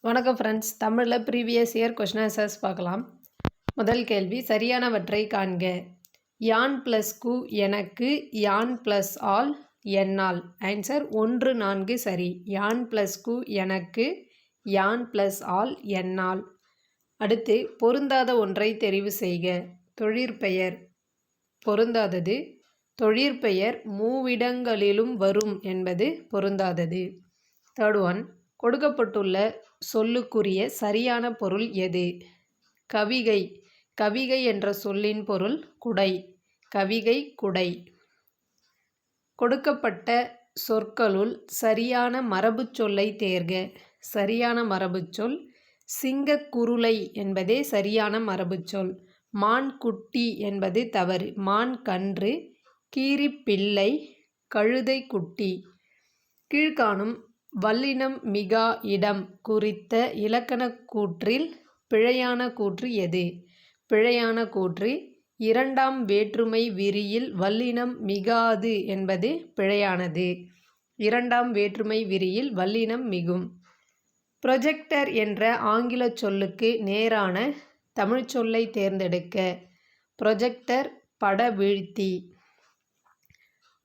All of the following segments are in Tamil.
வணக்கம் ஃப்ரெண்ட்ஸ். தமிழில் ப்ரீவியஸ் இயர் கொஷின் ஆன்சர்ஸ் பார்க்கலாம். முதல் கேள்வி, சரியானவற்றை காண்க. யான் ப்ளஸ் கு எனக்கு, யான் ப்ளஸ் ஆல் என்னால். ஆன்சர் 1, 4 சரி. யான் ப்ளஸ் கு எனக்கு, யான் ப்ளஸ் ஆல் என்னால். அடுத்து, பொருந்தாத ஒன்றை தெரிவு செய்க. தொழிற்பெயர் பொருந்தாதது. தொழிற்பெயர் மூவிடங்களிலும் வரும் என்பது பொருந்தாதது. தேர்ட் ஒன், கொடுக்கப்பட்டுள்ள சொல்லுக்குரிய சரியான பொருள் எது? கவிகை. கவிகை என்ற சொல்லின் பொருள் குடை. கவிகை குடை. கொடுக்கப்பட்ட சொற்களுள் சரியான மரபுச் சொல்லை தேர்க. சரியான மரபுச்சொல் சிங்கக்குருளை என்பதே சரியான மரபுச்சொல். மான் குட்டி என்பது தவறு. மான் கன்று, கீரிப்பிள்ளை, கழுதை குட்டி. கீழ்காணும் வல்லினம் மிகா இடம் குறித்த இலக்கணக் கூற்றில் பிழையான கூற்று எது? பிழையான கூற்று இரண்டாம் வேற்றுமை விரியில் வல்லினம் மிகாது என்பது பிழையானது. இரண்டாம் வேற்றுமை விரியில் வல்லினம் மிகும். ப்ரொஜெக்டர் என்ற ஆங்கிலச் சொல்லுக்கு நேரான தமிழ்ச் சொல்லை தேர்ந்தெடுக்க. ப்ரொஜெக்டர் படவீழ்த்தி.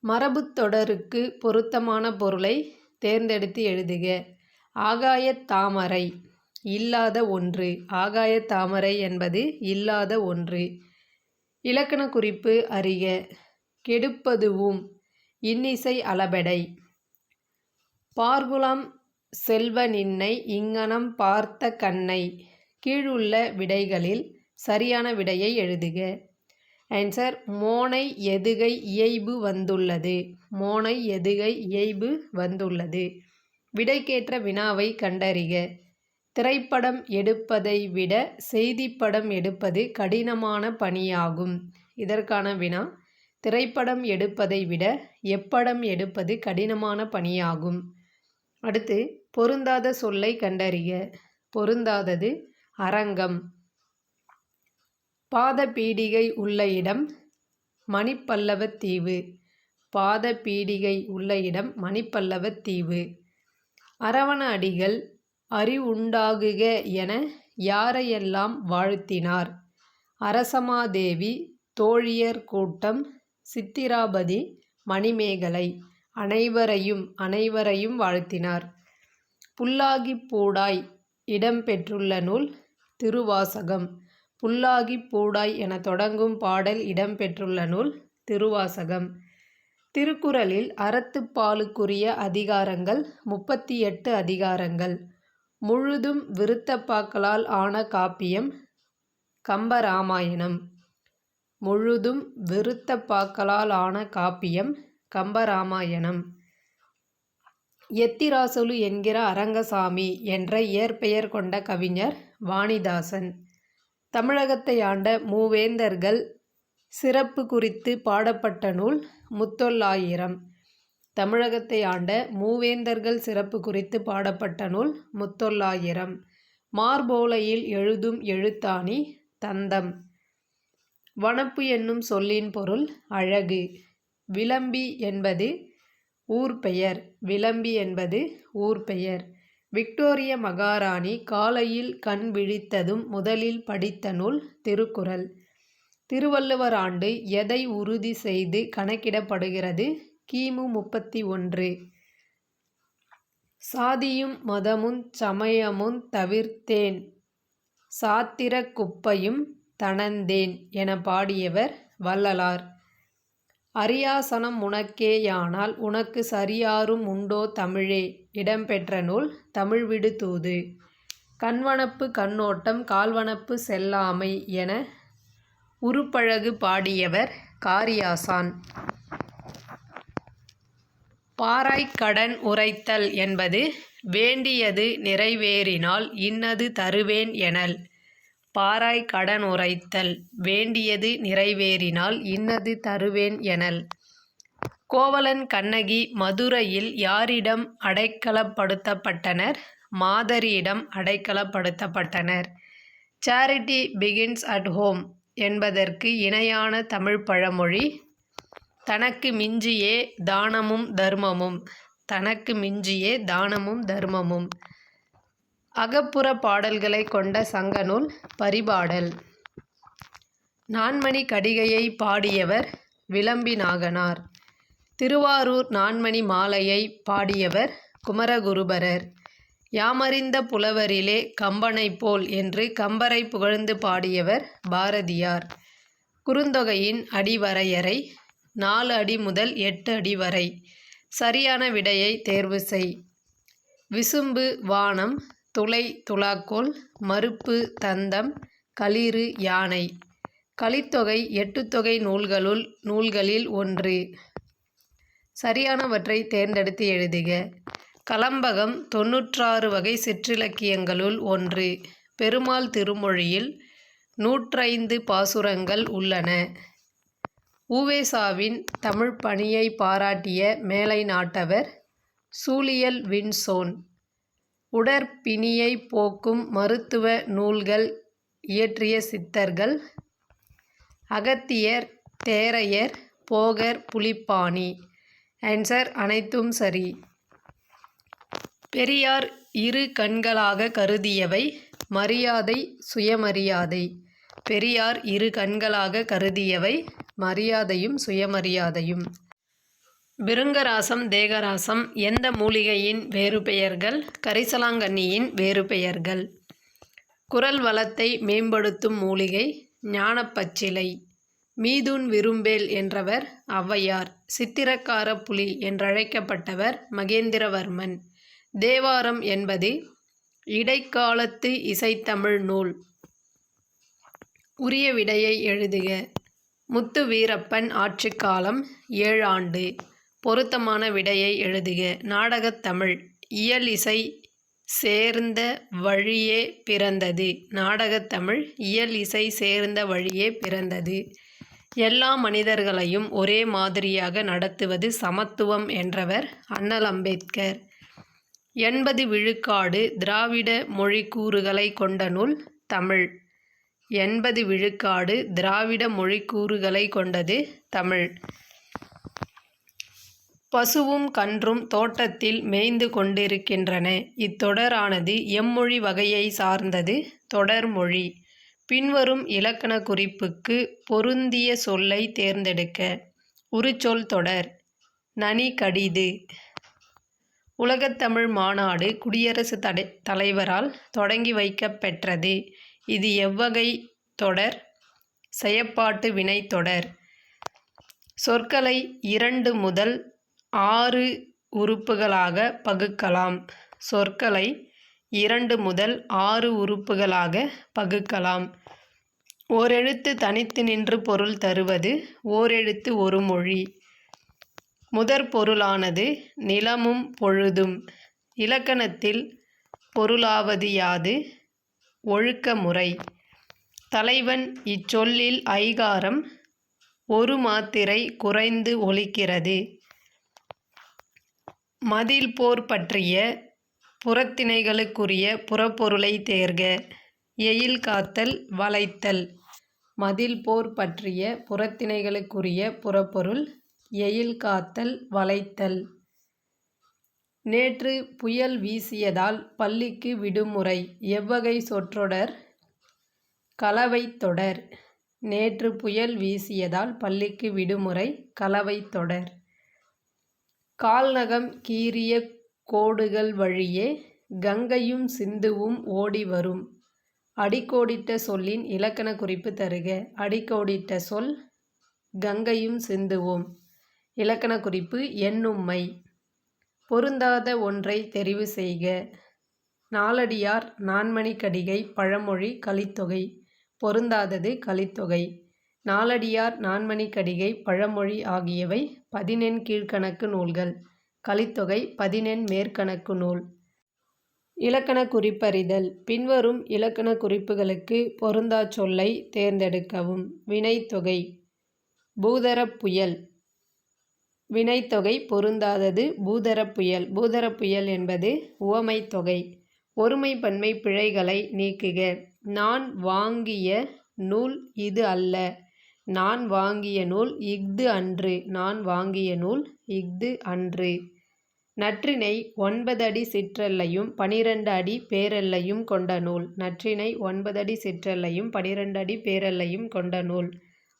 மரபுத் தொடருக்கு பொருத்தமான பொருளை தேர்ந்தெடுத்து எழுதுக. ஆகாயத் தாமரை இல்லாத ஒன்று. ஆகாயத் தாமரை என்பது இல்லாத ஒன்று. இலக்கண குறிப்பு அறிக. கெடுப்பதுவும் இன்னிசை அளபெடை. பார்குலாம் செல்வ நின்னை இங்ஙனம் பார்த்த கண்ணை. கீழுள்ள விடைகளில் சரியான விடையை எழுதுக. ஆன்சர் மோனை எதுகை இயைபு வந்துள்ளது. மோனை எதுகை இயைபு வந்துள்ளது. விடைக்கேற்ற வினாவை கண்டறிக. திரைப்படம் எடுப்பதை விட செய்திப்படம் எடுப்பது கடினமான பணியாகும். இதற்கான வினா, திரைப்படம் எடுப்பதை விட எப்படம் எடுப்பது கடினமான பணியாகும். அடுத்து, பொருந்தாத சொல்லை கண்டறிக. பொருந்தாதது அரங்கம். பாத பீடிகை உள்ள இடம் மணிப்பல்லவத் தீவு. பாத பீடிகை உள்ள இடம் மணிப்பல்லவத் தீவு. அரவண அடிகள் அறிவுண்டாகுக என யாரையெல்லாம் வாழ்த்தினார்? அரசமாதேவி, தோழியர் கூட்டம், சித்திராபதி, மணிமேகலை. அனைவரையும் வாழ்த்தினார். புல்லாகிப் பூடாய் இடம்பெற்றுள்ள நூல் திருவாசகம். புல்லாகிப் பூடாய் என தொடங்கும் பாடல் இடம்பெற்றுள்ள நூல் திருவாசகம். திருக்குறளில் அறத்துப்பாலுக்குரிய அதிகாரங்கள் 38 அதிகாரங்கள். முழுதும் விருத்தப்பாக்களால் ஆன காப்பியம் கம்பராமாயணம். முழுதும் விருத்தப்பாக்களால் ஆன காப்பியம் கம்பராமாயணம். எத்திராசொலு என்கிற அரங்கசாமி என்ற இயற்பெயர் கொண்ட கவிஞர் வாணிதாசன். தமிழகத்தை ஆண்ட மூவேந்தர்கள் சிறப்பு குறித்து பாடப்பட்ட நூல் முத்தொள்ளாயிரம். தமிழகத்தை ஆண்ட மூவேந்தர்கள் சிறப்பு குறித்து பாடப்பட்ட நூல் முத்தொள்ளாயிரம். மார்போலையில் எழுதும் எழுத்தாணி தந்தம். வனப்பு என்னும் சொல்லின் பொருள் அழகு. விளம்பி என்பது ஊர்பெயர். விளம்பி என்பது ஊர்பெயர். விக்டோரிய மகாராணி காலையில் கண் விழித்ததும் முதலில் படித்த நூல் திருக்குறள். திருவள்ளுவர் ஆண்டு எதை உறுதி செய்து கணக்கிடப்படுகிறது? கிமு 31. சாதியும் மதமும் சமயமும் தவிர்த்தேன், சாத்திரக் குப்பையும் தணந்தேன் என பாடியவர் வள்ளலார். அரியாசனம் உனக்கேயானால் உனக்கு சரியாரும் உண்டோ தமிழே இடம்பெற்ற நூல் தமிழ்விடு தூது. கண்வனப்பு கண்ணோட்டம் கால்வனப்பு செல்லாமை என உருப்பழகு பாடியவர் காரியாசான். பாராய்க் கடன் உரைத்தல் என்பது வேண்டியது நிறைவேறினால் இன்னது தருவேன் எனல். பாராய் கடன் உரைத்தல் வேண்டியது நிறைவேறினால் இன்னது தருவேன் எனல். கோவலன் கண்ணகி மதுரையில் யாரிடம் அடைக்கலப்படுத்தப்பட்டனர்? மாதரியிடம் அடைக்கலப்படுத்தப்பட்டனர். சேரிட்டி பிகின்ஸ் அட் ஹோம் என்பதற்கு இணையான தமிழ் பழமொழி தனக்கு மிஞ்சியே தானமும் தர்மமும். தனக்கு மிஞ்சியே தானமும் தர்மமும். அகப்புற பாடல்களை கொண்ட சங்கநூல் பரிபாடல். நான்மணி கடிகையை பாடியவர் விளம்பி நாகனார். திருவாரூர் நான்மணி மாலையை பாடியவர் குமரகுருபரர். யாமறிந்த புலவரிலே கம்பனைப் போல் என்று கம்பரை புகழ்ந்து பாடியவர் பாரதியார். குறுந்தொகையின் அடிவரையறை 4 அடி முதல் 8 அடி வரை. சரியான விடையை தேர்வு செய். விசும்பு வானம், துளை துலாக்கோல், மருப்பு தந்தம், களிறு யானை. கலித்தொகை 8 தொகை நூல்களில் ஒன்று. சரியானவற்றை தேர்ந்தெடுத்து எழுதுக. கலம்பகம் 96 வகை சிற்றிலக்கியங்களுள் ஒன்று. பெருமாள் திருமொழியில் 105 பாசுரங்கள் உள்ளன. உவேசாவின் தமிழ் பணியை பாராட்டிய மேலை நாட்டவர் சூழியல் வின்சோன். உடற்பிணியை போக்கும் மருத்துவ நூல்கள் இயற்றிய சித்தர்கள் அகத்தியர், தேரையர், போகர், புலிப்பாணி. ஆன்சர் அனைத்தும் சரி. பெரியார் இரு கண்களாக கருதியவை மரியாதை, சுயமரியாதை. பெரியார் இரு கண்களாக கருதியவை மரியாதையும் சுயமரியாதையும். பிருங்கராசம், தேகராசம் எந்த மூலிகையின் வேறுபெயர்கள்? கரிசலாங்கண்ணியின் வேறுபெயர்கள். குரல் வளத்தை மேம்படுத்தும் மூலிகை ஞானப்பச்சிலை. மீதுன் விரும்பேல் என்றவர் ஔவையார். சித்திரக்கார புலி என்றழைக்கப்பட்டவர் மகேந்திரவர்மன். தேவாரம் என்பது இடைக்காலத்து இசைத்தமிழ் நூல். உரிய விடையை எழுதுக. முத்து வீரப்பன் ஆட்சிக்காலம் 7 ஆண்டு. பொருத்தமான விடையை எழுதுக. நாடகத்தமிழ் இயல் இசை சேர்ந்த வழியே பிறந்தது. நாடகத்தமிழ் இயல் இசை சேர்ந்த வழியே பிறந்தது. எல்லா மனிதர்களையும் ஒரே மாதிரியாக நடத்துவது சமத்துவம் என்றவர் அண்ணல் அம்பேத்கர். 80 விழுக்காடு திராவிட மொழிக்கூறுகளை கொண்ட நூல் தமிழ். 80 விழுக்காடு திராவிட மொழிக்கூறுகளை கொண்டது தமிழ். பசுவும் கன்றும் தோட்டத்தில் மேய்ந்து கொண்டிருக்கின்றன. இத்தொடரானது எம்மொழி வகையை சார்ந்தது? தொடர்மொழி. பின்வரும் இலக்கண குறிப்புக்கு பொருந்திய சொல்லை தேர்ந்தெடுக்க. உரிச்சொல் தொடர். நனி கடிது. உலகத்தமிழ் மாநாடு குடியரசுத் தலைவரால் தொடங்கி வைக்கப்பெற்றது. இது எவ்வகை தொடர்? செயப்பாட்டு வினைத்தொடர். சொற்களை 2 முதல் 6 உறுப்புகளாக பகுக்கலாம். சொற்களை 2 முதல் 6 உறுப்புகளாக பகுக்கலாம். ஓரெழுத்து தனித்து நின்று பொருள் தருவது ஓரெழுத்து ஒரு மொழி. முதற் பொருளானது நிலமும் பொழுதும். இலக்கணத்தில் பொருளாவது யாது? ஒழுக்க முறை. தலைவன் இச்சொல்லில் ஐகாரம் ஒரு மாத்திரை குறைந்து ஒலிக்கிறது. மதில் போர் பற்றிய புறத்திணைகளுக்குரிய புறப்பொருளை தேர்க. எயில் காத்தல், வளைத்தல். மதில் போர் பற்றிய புறத்திணைகளுக்குரிய புறப்பொருள் எயில் காத்தல், வளைத்தல். நேற்று புயல் வீசியதால் பள்ளிக்கு விடுமுறை. எவ்வகை சொற்றொடர்? கலவைத் தொடர். நேற்று புயல் வீசியதால் பள்ளிக்கு விடுமுறை. கலவைத் தொடர். கால்நகம் கீறிய கோடுகள் வழியே கங்கையும் சிந்துவும் ஓடி வரும். அடிக்கோடிட்ட சொல்லின் இலக்கண குறிப்பு தருக. அடிக்கோடிட்ட சொல் கங்கையும் சிந்துவும். இலக்கண குறிப்பு எண்ணும்மை. பொருந்தாத ஒன்றை தெரிவு செய்க. நாலடியார், நான்மணி கடிகை, பழமொழி, கலித்தொகை. பொருந்தாதது கலித்தொகை. நாலடியார், நான்மணி கடிகை, பழமொழி ஆகியவை 18 கீழ்க்கணக்கு நூல்கள். கலித்தொகை 18 மேற்கணக்கு நூல். இலக்கண குறிப்பறிதல். பின்வரும் இலக்கண குறிப்புகளுக்கு பொருந்தாச் சொல்லை தேர்ந்தெடுக்கவும். வினைத்தொகை. பூதரப் புயல். வினைத்தொகை பொருந்தாதது பூதரப் புயல். பூதரப் புயல் என்பது உவமைத் தொகை. ஒருமை பன்மை பிழைகளை நீக்குக. நான் வாங்கிய நூல் இது அல்ல. நான் வாங்கிய நூல் இஃது அன்று. நான் வாங்கிய நூல் இஃது அன்று. நற்றிணை 9 அடி சிற்றெல்லையும் 12 அடி பேரெல்லையும் கொண்ட நூல். நற்றிணை 9 அடி சிற்றெல்லையும் 12 அடி பேரெல்லையும் கொண்ட நூல்.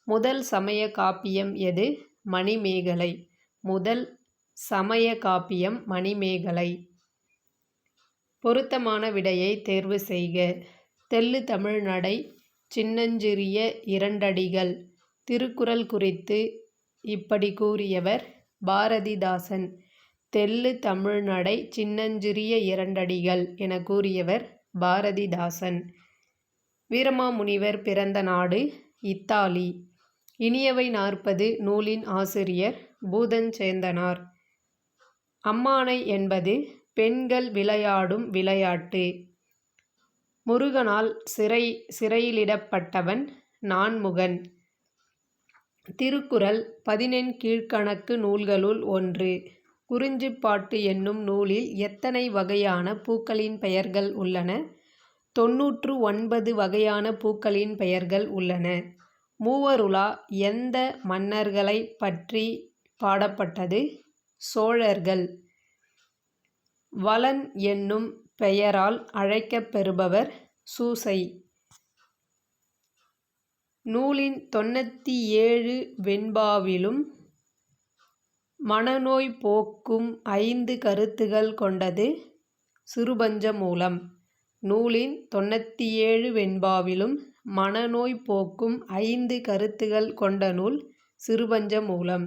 முதல் சமய காப்பியம் எது? மணிமேகலை. முதல் சமய காப்பியம் மணிமேகலை. பொருத்தமான விடையை தேர்வு செய்க. தெள்ளு தமிழ்நடை சின்னஞ்சிறிய இரண்டடிகள். திருக்குறள் குறித்து இப்படி கூறியவர் பாரதிதாசன். தெள்ளு தமிழ்நடை சின்னஞ்சிறிய இரண்டடிகள் என கூறியவர் பாரதிதாசன். வீரமாமுனிவர் பிறந்த நாடு இத்தாலி. இனியவை 40 நூலின் ஆசிரியர் பூதஞ்சேந்தனார். அம்மானை என்பது பெண்கள் விளையாடும் விளையாட்டு. முருகனால் சிறையிலிடப்பட்டவன் நான்முகன். திருக்குறள் 14 கீழ்க்கணக்கு நூல்களுள் ஒன்று. குறிஞ்சிப்பாட்டு என்னும் நூலில் எத்தனை வகையான பூக்களின் பெயர்கள் உள்ளன? 99 வகையான பூக்களின் பெயர்கள் உள்ளன. மூவருலா எந்த மன்னர்களை பற்றி பாடப்பட்டது? சோழர்கள். வளன் என்னும் பெயரால் அழைக்கப்பெறுபவர் சூசை. நூலின் 97 வெண்பாவிலும் மனநோய் போக்கும் 5 கருத்துகள் கொண்டது சிறுபஞ்சமூலம். நூலின் 97 வெண்பாவிலும் மனநோய் போக்கும் 5 கருத்துகள் கொண்ட நூல் சிறுபஞ்சமூலம்.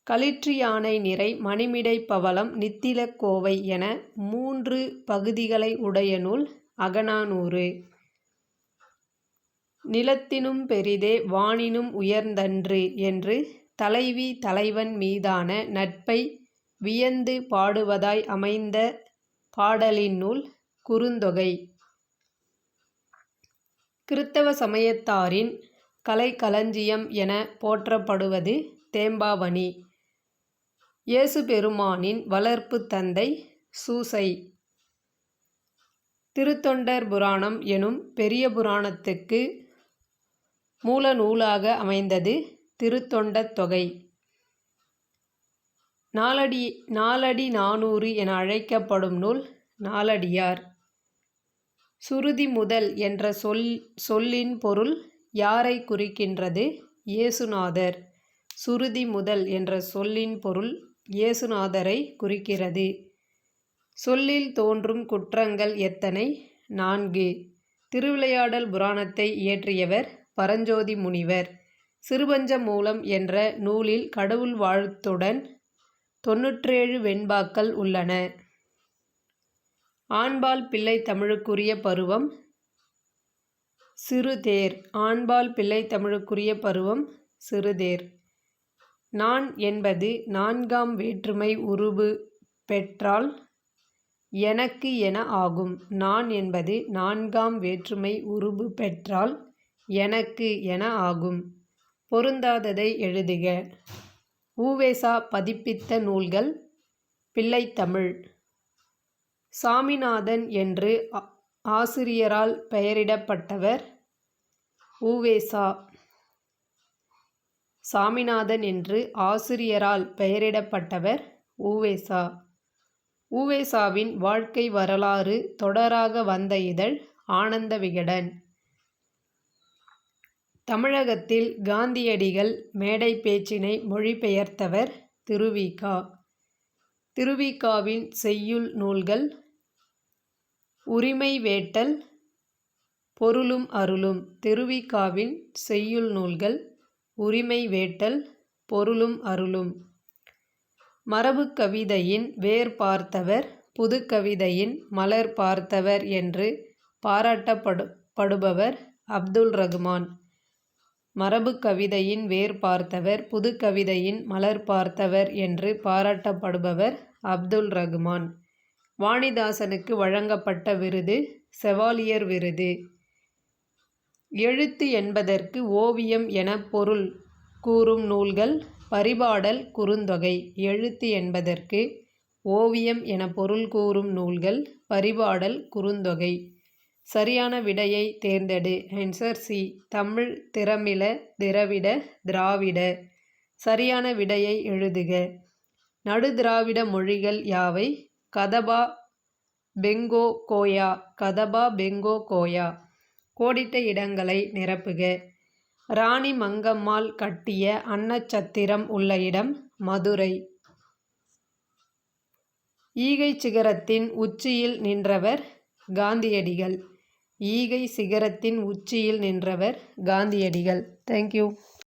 களிற்றுயானை நிறை மணிமிடை பவளம் நித்திலக்கோவை என 3 பகுதிகளை உடைய நூல் அகநானூறு. நிலத்தினும் பெரிதே வானினும் உயர்ந்தன்று என்று தலைவி தலைவன் மீதான நட்பை வியந்து பாடுவதாய் அமைந்த பாடலின் நூல் குறுந்தொகை. கிறித்தவ சமயத்தாரின் கலைக்களஞ்சியம் என போற்றப்படுவது தேம்பாவணி. இயேசு பெருமானின் வளர்ப்பு தந்தை சூசை. திருத்தொண்டர் புராணம் எனும் பெரிய புராணத்துக்கு மூல நூலாக அமைந்தது திருத்தொண்டத் தொகை. நாலடி நானூறு என அழைக்கப்படும் நூல் நாலடியார். சுருதி முதல் என்ற சொல்லின் பொருள் யாரை குறிக்கின்றது? இயேசுநாதர். சுருதி முதல் என்ற சொல்லின் பொருள் இயேசுநாதரை குறிக்கிறது. சொல்லில் தோன்றும் குற்றங்கள் எத்தனை? 4. திருவிளையாடல் புராணத்தை இயற்றியவர் பரஞ்சோதி முனிவர். சிறுபஞ்சமூலம் என்ற நூலில் கடவுள் வாழ்த்துடன் 97 வெண்பாக்கள் உள்ளன. ஆண்பால் பிள்ளை தமிழுக்குரிய பருவம் சிறுதேர். ஆண்பால் பிள்ளை தமிழுக்குரிய பருவம் சிறுதேர். நான் என்பது 4ஆம் வேற்றுமை உருபு பெற்றால் எனக்கு என ஆகும். நான் என்பது 4ஆம் வேற்றுமை உருபு பெற்றால் எனக்கு என ஆகும். பொருந்தாததை எழுதுக. உ.வே.சா பதிப்பித்த நூல்கள் பிள்ளைத்தமிழ். சாமிநாதன் என்று ஆசிரியரால் பெயரிடப்பட்டவர் உ.வே.சா. சாமிநாதன் என்று ஆசிரியரால் பெயரிடப்பட்டவர் உ.வே.சா. உ.வே.சாவின் வாழ்க்கை வரலாறு தொடராக வந்த இதழ் ஆனந்த விகடன். தமிழகத்தில் காந்தியடிகள் மேடை பேச்சினை மொழிபெயர்த்தவர் திருவி.க. திருவி.க.வின் செய்யுள் நூல்கள் உரிமை வேட்டல் பொருளும் அருளும். திருவி.க.வின் செய்யுள் நூல்கள் உரிமை வேட்டல் பொருளும் அருளும். மரபுக் கவிதையின் வேர் பார்த்தவர், புதுக்கவிதையின் மலர் பார்த்தவர் என்று பாராட்டப்படுபவர் அப்துல் ரகுமான். மரபுக் கவிதையின் வேர் பார்த்தவர், புதுக்கவிதையின் மலர் பார்த்தவர் என்று பாராட்டப்படுபவர் அப்துல் ரகுமான். வாணிதாசனுக்கு வழங்கப்பட்ட விருது செவாலியர் விருது. எழுத்து என்பதற்கு ஓவியம் என பொருள் கூறும் நூல்கள் பரிபாடல் குறுந்தொகை. எழுத்து என்பதற்கு ஓவியம் என பொருள் கூறும் நூல்கள் பரிபாடல் குறுந்தொகை. சரியான விடையை தேர்ந்தெடு. Answer C. தமிழ் திரமிழ திரவிட திராவிட. சரியான விடையை எழுதுக. நடுதிராவிட மொழிகள் யாவை? கதபா பெங்கோ கோயா. கதபா பெங்கோ கோயா. கோடிட்ட இடங்களை நிரப்புக. ராணி மங்கம்மாள் கட்டிய அன்னச்சத்திரம் உள்ள இடம் மதுரை. ஈகை சிகரத்தின் உச்சியில் நின்றவர் காந்தியடிகள். ஈகை சிகரத்தின் உச்சியில் நின்றவர் காந்தியடிகள். தேங்க்யூ.